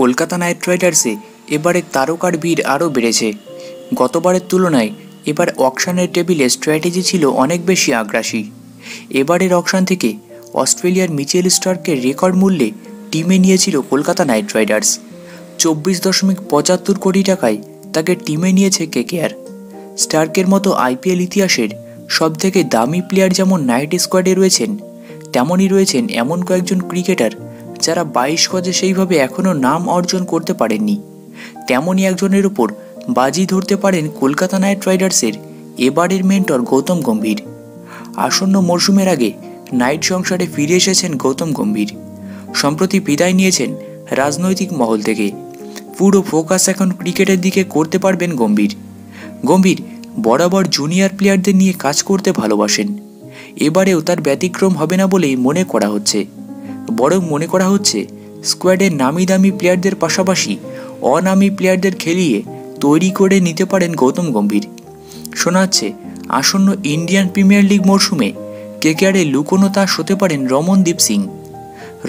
Kolkata night রাইডার্সে এবারে তারকার ভিড় আরও বেড়েছে। গতবারের তুলনায় এবার অকশনের টেবিলে স্ট্র্যাটেজি ছিল অনেক বেশি আগ্রাসী। এবারের অকশন থেকে অস্ট্রেলিয়ার মিচেল স্টার্কের রেকর্ড মূল্যে টিমে নিয়েছিল কলকাতা নাইট রাইডার্স। 24.75 কোটি টাকায় তাকে টিমে নিয়েছে কেকেআর। স্টার্কের মতো আইপিএল ইতিহাসের সবথেকে দামি প্লেয়ার যেমন নাইট স্কোয়াডে রয়েছেন, তেমনই রয়েছেন এমন কয়েকজন ক্রিকেটার যারা 22 গজে সেইভাবে এখনও নাম অর্জন করতে পারেননি। তেমনই একজনের উপর বাজি ধরতে পারেন কলকাতা নাইট রাইডার্সের এবারের মেন্টর গৌতম গম্ভীর। আসন্ন মরশুমের আগে নাইট সংসারে ফিরে এসেছেন গৌতম গম্ভীর। সম্প্রতি বিদায় নিয়েছেন রাজনৈতিক মহল থেকে। পুরো ফোকাস এখন ক্রিকেটের দিকে করতে পারবেন গম্ভীর। গম্ভীর বরাবর জুনিয়র প্লেয়ারদের নিয়ে কাজ করতে ভালোবাসেন। এবারেও তার ব্যতিক্রম হবে না বলেই মনে করা হচ্ছে। বরং মনে করা হচ্ছে স্কোয়াডের নামি দামি প্লেয়ারদের পাশাপাশি অনামি প্লেয়ারদের খেলিয়ে তৈরি করে নিতে পারেন গৌতম গম্ভীর। শোনা যাচ্ছে আসন্ন ইন্ডিয়ান প্রিমিয়ার লিগ মরশুমে কেকেআরে লুকোনো তাস হতে পারেন রমনদীপ সিং।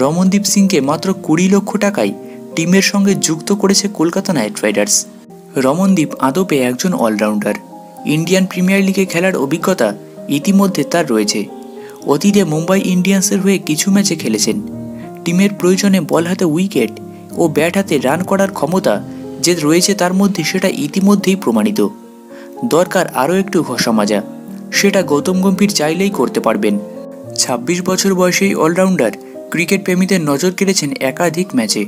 রমনদীপ সিংকে মাত্র 20 লক্ষ টাকায় টিমের সঙ্গে যুক্ত করেছে কলকাতা নাইট রাইডার্স। রমনদীপ আদপে একজন অলরাউন্ডার। ইন্ডিয়ান প্রিমিয়ার লিগে খেলার অভিজ্ঞতা ইতিমধ্যে তার রয়েছে। অতীতে মুম্বাই ইন্ডিয়ান্সের হয়ে কিছু ম্যাচে খেলেছেন। টিমের প্রয়োজনে বল হাতে উইকেট ও ব্যাট হাতে রান করার ক্ষমতা যে রয়েছে তার মধ্যে, সেটা ইতিমধ্যেই প্রমাণিত। দরকার আরও একটু ঘষা মাজা, সেটা গৌতম গম্ভীর চাইলেই করতে পারবেন। 26 বছর বয়সেই অলরাউন্ডার ক্রিকেট প্রেমীদের নজর কেড়েছেন একাধিক ম্যাচে।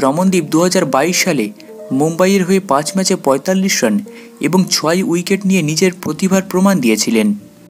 রমনদীপ 2022 সালে মুম্বাইয়ের হয়ে 5 ম্যাচে 45 রান এবং 6 উইকেট নিয়ে নিজের প্রতিভার প্রমাণ দিয়েছিলেন।